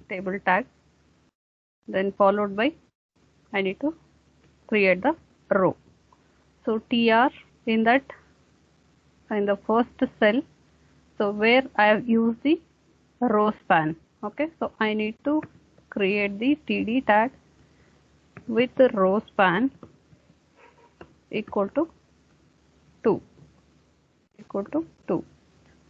table tag, then followed by I need to create the row. So tr in that, in the first cell, so where I have used the row span. Okay, so I need to create the td tag with the row span equal to 2.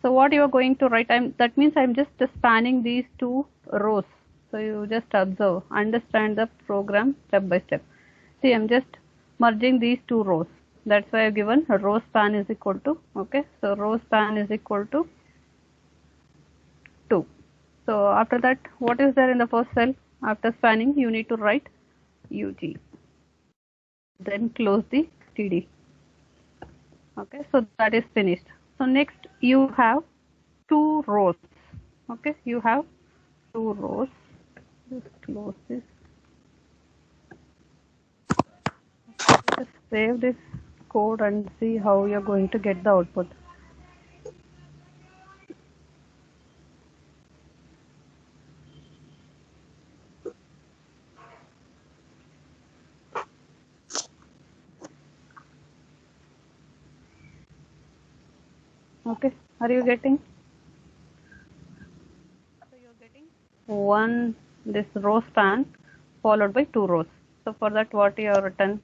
So what you are going to write, that means I'm just spanning these two rows. So you just observe, understand the program step by step. See, I'm just merging these two rows. That's why I've given row span is equal to, okay, so row span is equal to 2. So after that, what is there in the first cell? After spanning, you need to write UG. Then close the TD. Okay, so that is finished. So next you have 2 rows. Okay, you have 2 rows. Just close this. Just save this code and see how you're going to get the output. Okay, are you getting? So you're getting this row span followed by 2 rows. So for that, what you have written?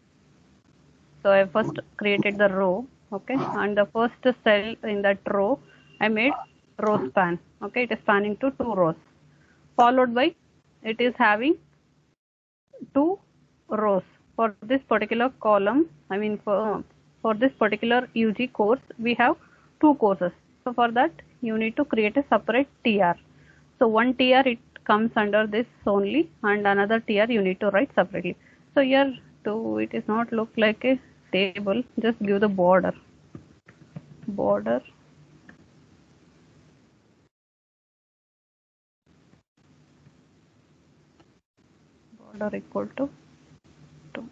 So I first created the row, okay, and the first cell in that row I made row span. Okay, it is spanning to 2 rows, followed by it is having 2 rows. For this particular column, I mean for this particular UG course, we have 2 courses. So for that, you need to create a separate TR. So one TR, it comes under this only, and another TR you need to write separately. So here to it is not look like a table, just give the border border equal to 2.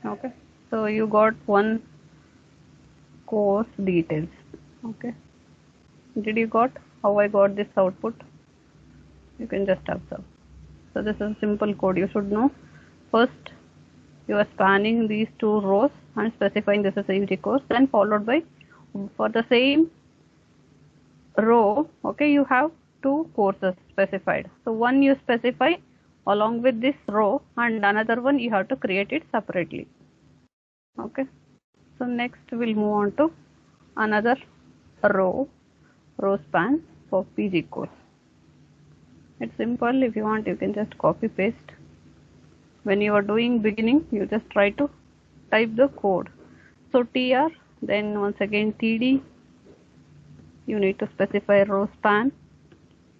Okay, so you got one course details. Okay, did you got how I got this output? You can just observe. So this is simple code you should know. First you are spanning these 2 rows and specifying this is a UG course, then followed by for the same row, okay, you have 2 courses specified. So one you specify along with this row, and another one you have to create it separately. Okay, so next we'll move on to another row span for PG course. It's simple. If you want, you can just copy paste. When you are doing beginning, you just try to type the code. So TR, then once again TD, you need to specify row span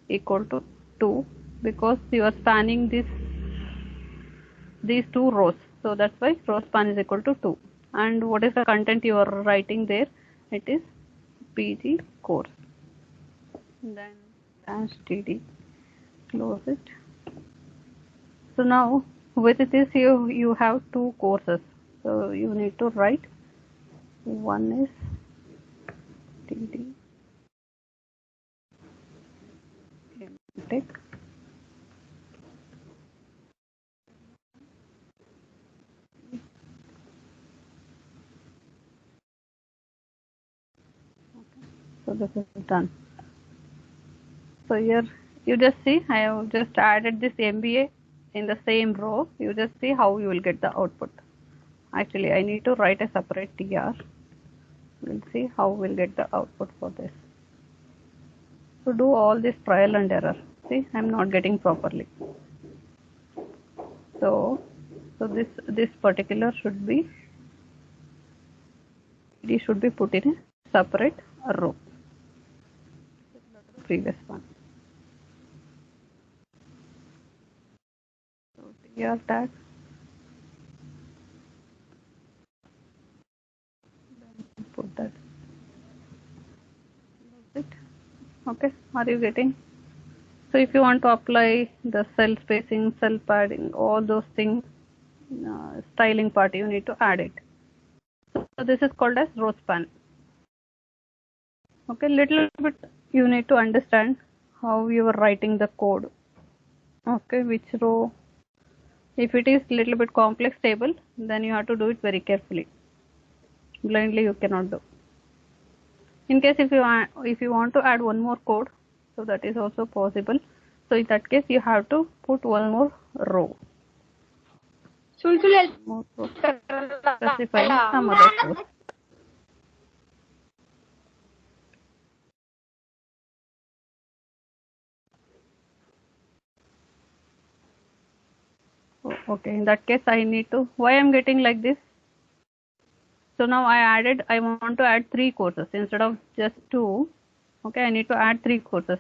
equal to 2, because you are spanning these 2 rows. So that's why row span is equal to 2. And what is the content you are writing there? It is PG course. Then dash TD, close it. So now with this you have 2 courses. So you need to write, one is TD MTech, so this is done. So here you just see I have just added this MBA in the same row. You just see how you will get the output. Actually I need to write a separate TR. We'll see how we'll get the output for this. So do all this trial and error. See, I'm not getting properly. So this particular should be put in a separate row. Previous one. So TR tag. Put that. That's it. Okay, are you getting? So if you want to apply the cell spacing, cell padding, all those things, styling part, you need to add it. So this is called as row span. Okay, little bit you need to understand how you are writing the code. Okay, which row. If it is little bit complex table, then you have to do it very carefully. Blindly you cannot do. In case if you want to add one more code, so that is also possible. So in that case you have to put one more row. Specifying some other code. Okay, in that case I need to, why I'm getting like this? So now I want to add 3 courses instead of just 2. Okay, I need to add 3 courses.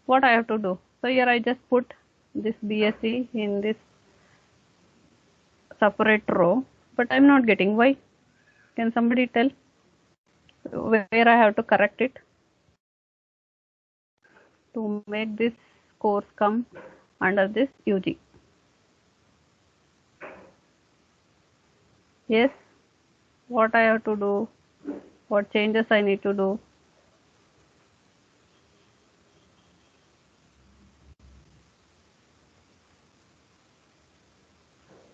What I have to do? So here I just put this BSc in this separate row, but I'm not getting. Why? Can somebody tell where I have to correct it to make this course come under this UG? Yes, what I have to do? What changes I need to do?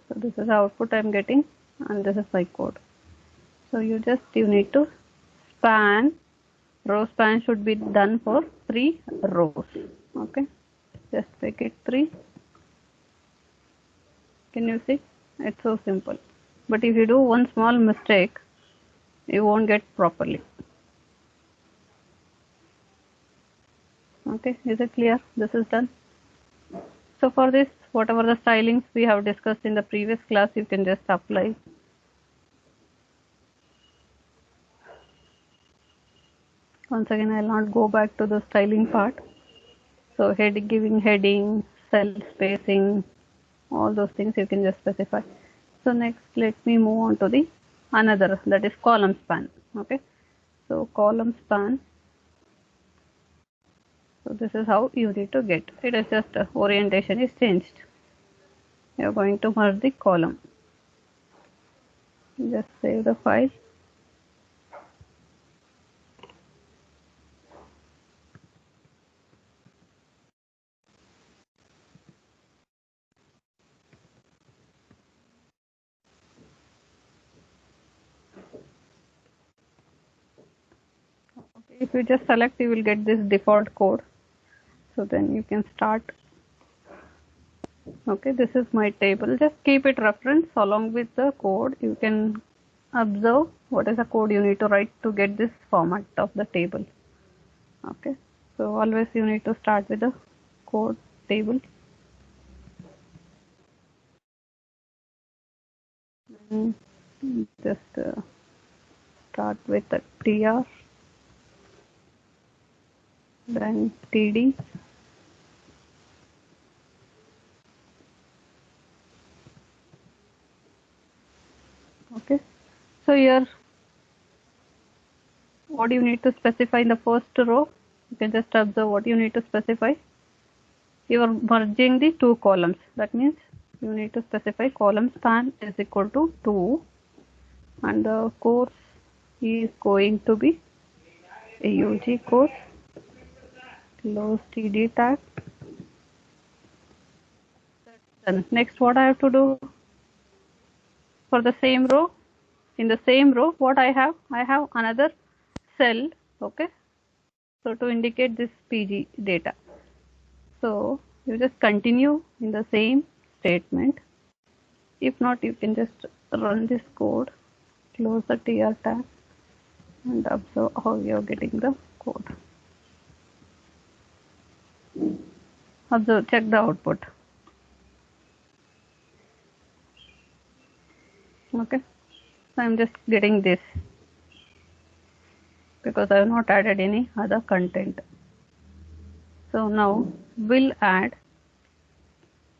So this is the output I'm getting, and this is my code. So you need to span, row span should be done for 3 rows. Okay, just make it 3. Can you see? It's so simple. But if you do one small mistake, you won't get properly. Okay, is it clear? This is done. So for this, whatever the stylings we have discussed in the previous class, you can just apply. Once again, I'll not go back to the styling part. So giving heading, cell spacing, all those things you can just specify. So next, let me move on to the another, that is column span. Okay, so column span. So this is how you need to get. It is just orientation is changed. You are going to merge the column. Just save the file. If you just select, you will get this default code. So then you can start. Okay, this is my table. Just keep it reference along with the code. You can observe what is the code you need to write to get this format of the table. Okay, so always you need to start with the code table. Just start with the tr, then td, okay. So here what you need to specify in the first row, you can just observe what you need to specify. You are merging the 2 columns. That means you need to specify column span is equal to 2, and the course is going to be a UG course. Close TD tag. Then next, what I have to do for the same row? In the same row, what I have another cell. Okay, so to indicate this PG data. So you just continue in the same statement. If not, you can just run this code, close the TR tag, and observe how you are getting the code. Observe, check the output. Okay, so I'm just getting this because I have not added any other content. So now we'll add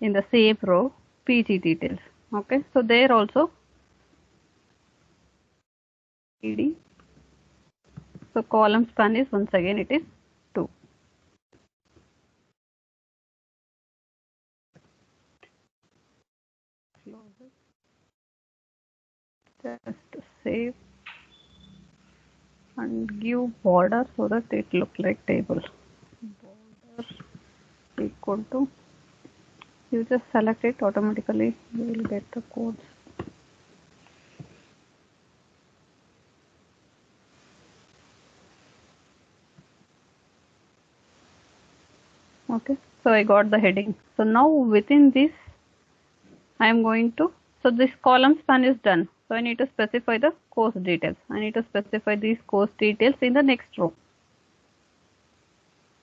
in the same row PG details. Okay, so there also PD. So column span is once again it is 2. Just save and give border so that it look like table. equal to, you just select it, automatically you will get the codes. Okay, so I got the heading. So now within this I am going to, so this column span is done. So I need to specify the course details. I need to specify these course details in the next row.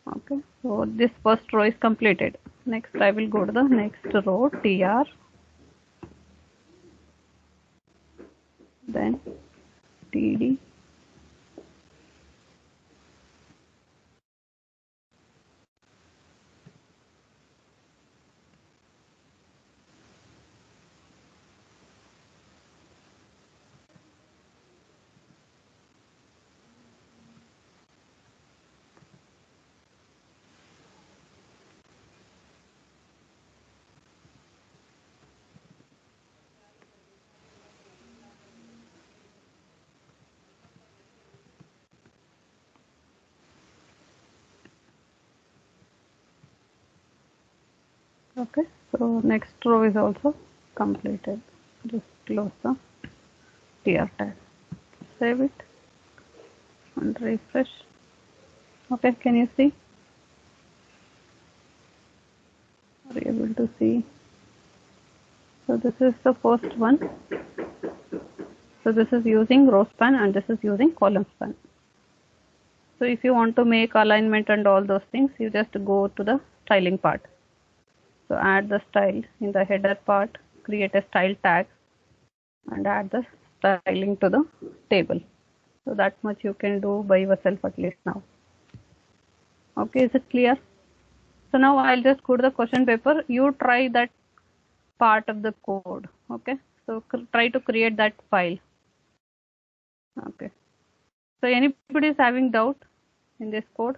Okay, so this first row is completed. Next I will go to the next row, TR, then TD, okay, so next row is also completed. Just close the TR tag, save it and refresh. Okay, can you see? Are you able to see? So this is the first one. So this is using row span and this is using column span. So if you want to make alignment and all those things, you just go to the styling part. So add the style in the header part, create a style tag and add the styling to the table. So that much you can do by yourself at least now. Okay, is it clear? So now I'll just go to the question paper. You try that part of the code. Okay, so try to create that file. Okay, so anybody is having doubt in this code?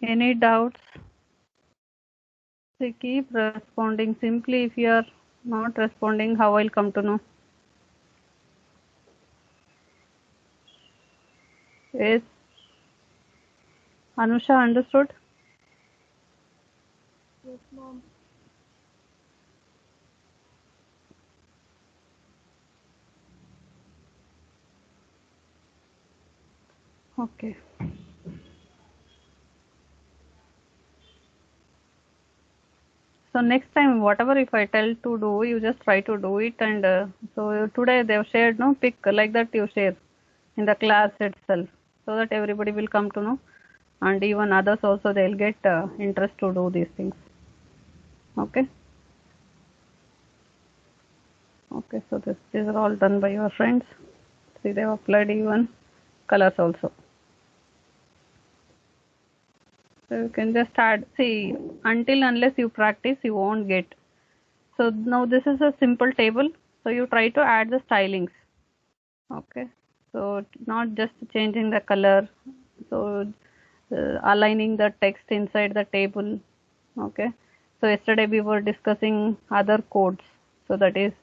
Any doubts? So keep responding. Simply if you are not responding, how I'll come to know? Yes. Anusha, understood? Yes, ma'am. Okay. So next time, whatever if I tell to do, you just try to do it. And so today they've shared no pick like that you share in the class itself, so that everybody will come to know, and even others also they'll get interest to do these things. Okay. Okay. So these are all done by your friends. See, they've applied even colors also. So you can just add. See, until unless you practice, you won't get. So now this is a simple table. So you try to add the stylings. Okay. So not just changing the color. So aligning the text inside the table. Okay. So yesterday we were discussing other codes. So that is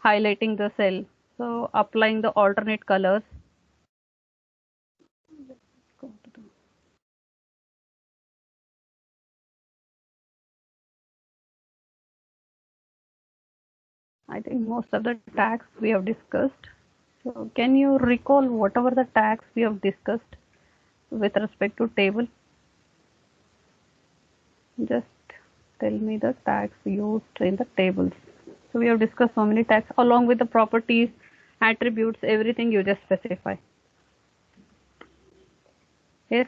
highlighting the cell. So applying the alternate colors. I think most of the tags we have discussed. So can you recall whatever the tags we have discussed with respect to table? Just tell me the tags used in the tables. So we have discussed so many tags along with the properties, attributes, everything you just specify. Yes.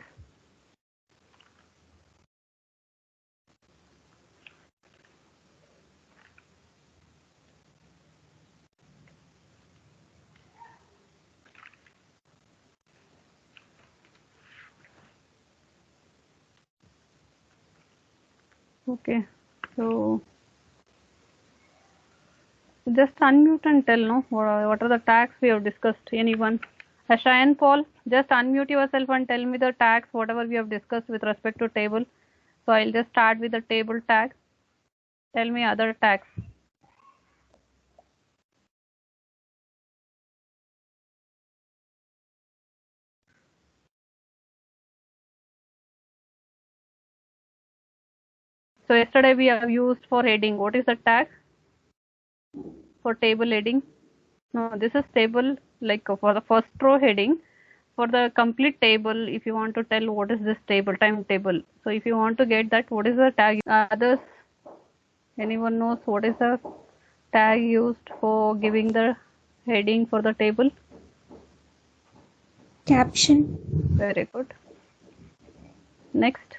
Okay. So just unmute and tell no what are the tags we have discussed. Anyone? Asha and Paul, just unmute yourself and tell me the tags whatever we have discussed with respect to table. So I'll just start with the table tag. Tell me other tags. So yesterday we have used for heading. What is the tag for table heading? No, this is table, like for the first row heading. For the complete table, if you want to tell what is this table, timetable. So if you want to get that, what is the tag? Others, anyone knows what is the tag used for giving the heading for the table? Caption. Very good. Next.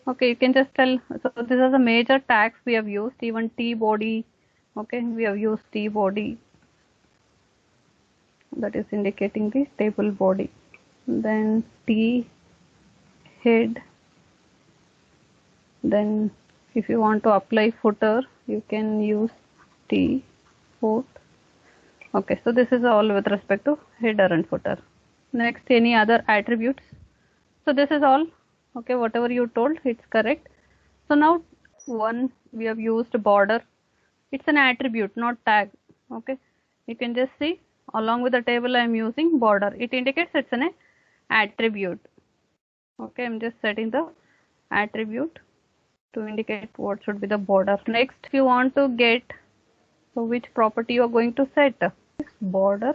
Okay, you can just tell. So these are the major tags we have used. Even T body. Okay, we have used T body. That is indicating the table body. Then T head. Then if you want to apply footer, you can use T foot. Okay, so this is all with respect to header and footer. Next, any other attributes? So this is all. Okay, whatever you told, it's correct. So now one, we have used border. It's an attribute, not tag. Okay, you can just see along with the table I am using border. It indicates it's an attribute. Okay, I'm just setting the attribute to indicate what should be the border. Next, if you want to get, so which property you are going to set? Border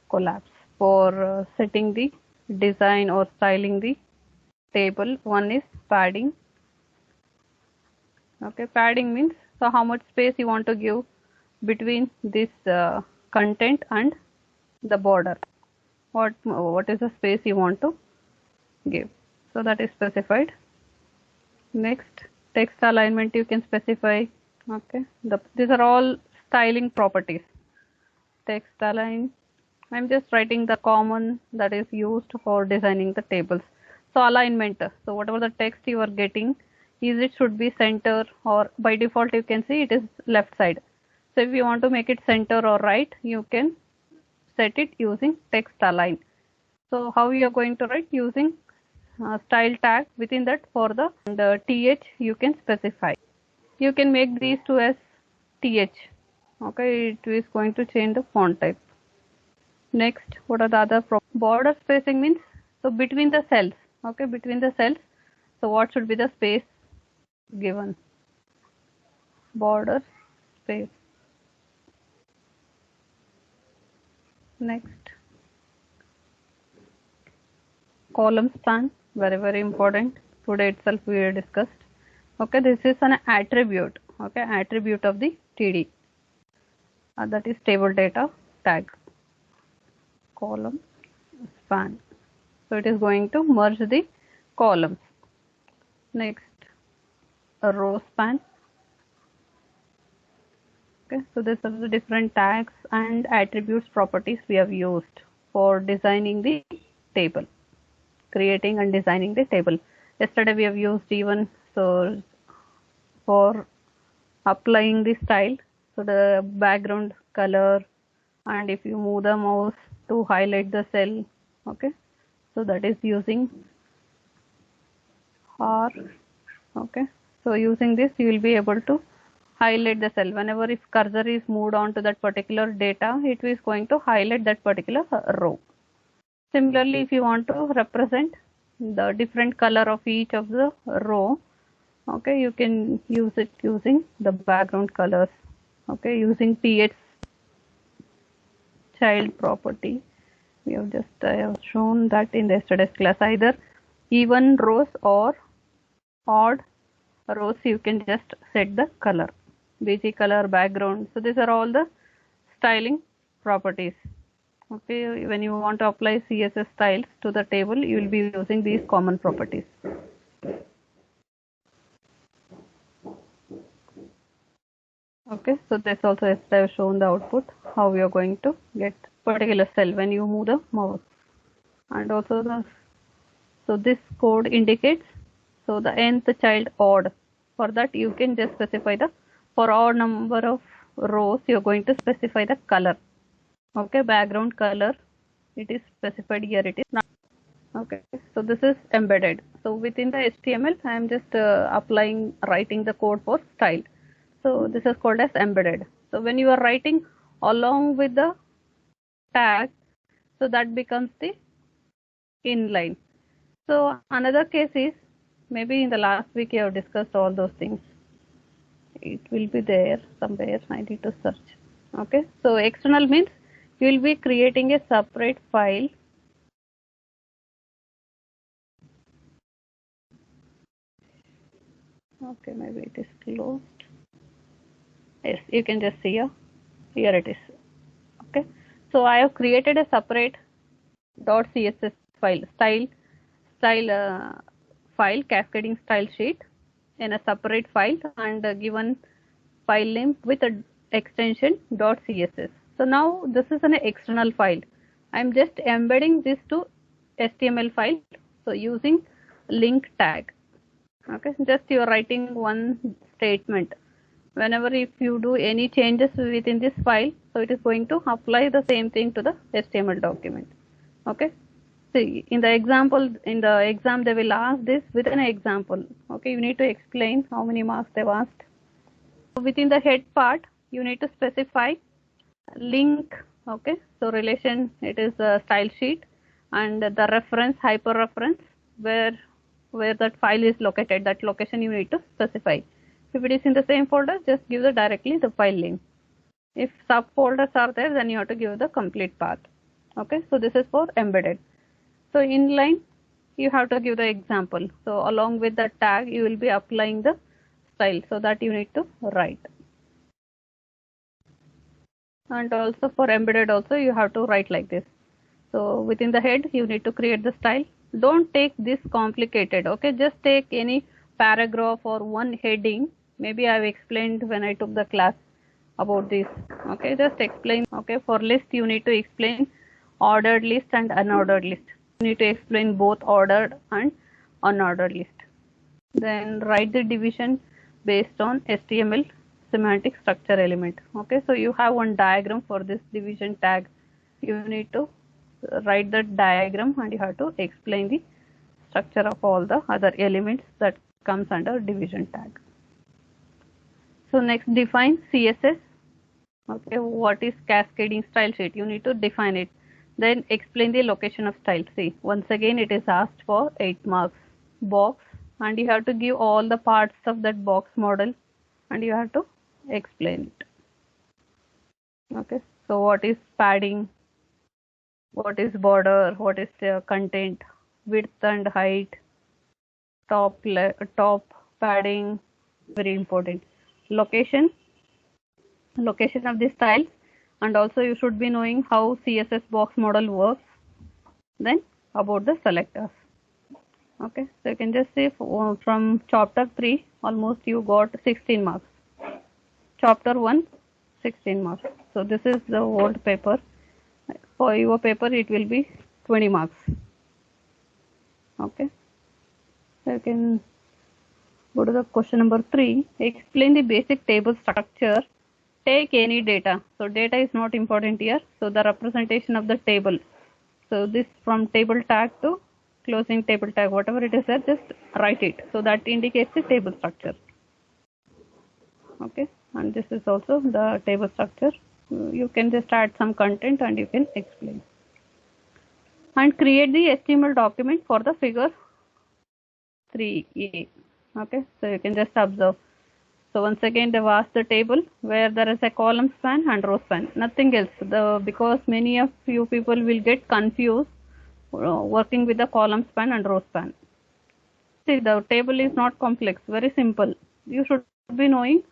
collapse for setting the design or styling the table. One is padding. Okay, padding means so how much space you want to give between this content and the border. What is the space you want to give? So that is specified. Next, text alignment you can specify. Okay, these are all styling properties. Text align. I'm just writing the common that is used for designing the tables. So alignment. So whatever the text you are getting, is it should be center, or by default you can see it is left side. So if you want to make it center or right, you can set it using text align. So how you are going to write? Using style tag. Within that, for the th you can specify. You can make these two as th. Okay, it is going to change the font type. Next, what are the other border spacing means? So between the cells. Okay, between the cells. So what should be the space given? Border space. Next, column span, very important. Today itself we discussed. Okay, this is an attribute. Okay, attribute of the TD. That is table data tag. Column span. So it is going to merge the columns. Next, a row span. Okay, so these are the different tags and attributes properties we have used for designing the table, creating and designing the table. Yesterday we have used even so for applying the style, so the background color, and if you move the mouse to highlight the cell. Okay, so that is using R. Okay, so using this you will be able to highlight the cell. Whenever if cursor is moved on to that particular data, it is going to highlight that particular row. Similarly, if you want to represent the different color of each of the row, okay, you can use it using the background colors. Okay, using th child property. We have just I have shown that in yesterday's class. Either even rows or odd rows, you can just set the color, basic color, background. So these are all the styling properties. Okay, when you want to apply CSS styles to the table, you will be using these common properties. Okay, so this also is I have shown the output, how we are going to get particular cell when you move the mouse. And also so this code indicates, so the nth child odd. For that you can just specify for odd number of rows, you are going to specify the color. Okay, background color, it is specified here, it is not. Okay, so this is embedded. So within the HTML, I am just writing the code for style. So this is called as embedded. So when you are writing along with the tag, so that becomes the inline. So another case is Maybe in the last week you have discussed all those things. It will be there somewhere. I need to search. Okay, so external means you will be creating a separate file. Okay, maybe it is closed. Yes, you can just see here. Here it is. Okay, so I have created a separate .css file, file, cascading style sheet in a separate file, and given file name with a extension .css. So now this is an external file. I'm just embedding this to HTML file. So using link tag. Okay, just you're writing one statement. Whenever if you do any changes within this file, so it is going to apply the same thing to the HTML document. Okay. See, in the example, in the exam, they will ask this with an example. Okay, you need to explain how many marks they've asked. Within the head part, you need to specify link. Okay, so relation, it is a style sheet, and the reference, hyperreference, where that file is located, that location you need to specify. If it is in the same folder, just give the directly the file name. If subfolders are there, then you have to give the complete path. Okay, so this is for embedded. So inline, you have to give the example. So along with the tag, you will be applying the style, so that you need to write. And also for embedded also, you have to write like this. So within the head, you need to create the style. Don't take this complicated. Okay, just take any paragraph or one heading. Maybe I've explained when I took the class about this. Okay, just explain. Okay, for list, you need to explain ordered list and unordered list. You need to explain both ordered and unordered list. Then write the division based on HTML semantic structure element. Okay, so you have one diagram for this division tag. You need to write the diagram and you have to explain the structure of all the other elements that comes under division tag. So next, define CSS. Okay, what is cascading style sheet? You need to define it. Then explain the location of style. See, once again it is asked for 8 marks. Box, and you have to give all the parts of that box model and you have to explain it. Okay, so what is padding, what is border, what is the content, width and height, top padding, very important. Location of the styles, and also you should be knowing how CSS box model works. Then about the selectors. Okay, so you can just say from chapter 3 almost you got 16 marks. Chapter 1 16 marks. So this is the old paper. For your paper it will be 20 marks. Okay, so you can go to the question number 3. Explain the basic table structure. Take any data. So data is not important here. So the representation of the table. So this from table tag to closing table tag, whatever it is there, just write it. So that indicates the table structure. Okay, and this is also the table structure. You can just add some content and you can explain. And create the HTML document for the figure 3a. Okay, so you can just observe. So once again they've asked the table where there is a column span and row span, nothing else. Because many of you people will get confused working with the column span and row span. See, the table is not complex, very simple. You should be knowing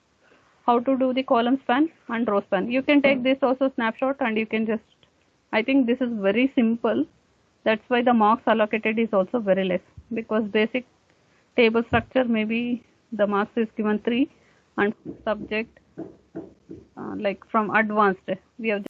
how to do the column span and row span. You can take this also snapshot and you can just, I think this is very simple. That's why the marks allocated is also very less, because basic table structure maybe the marks is given 3, and subject like from advanced we have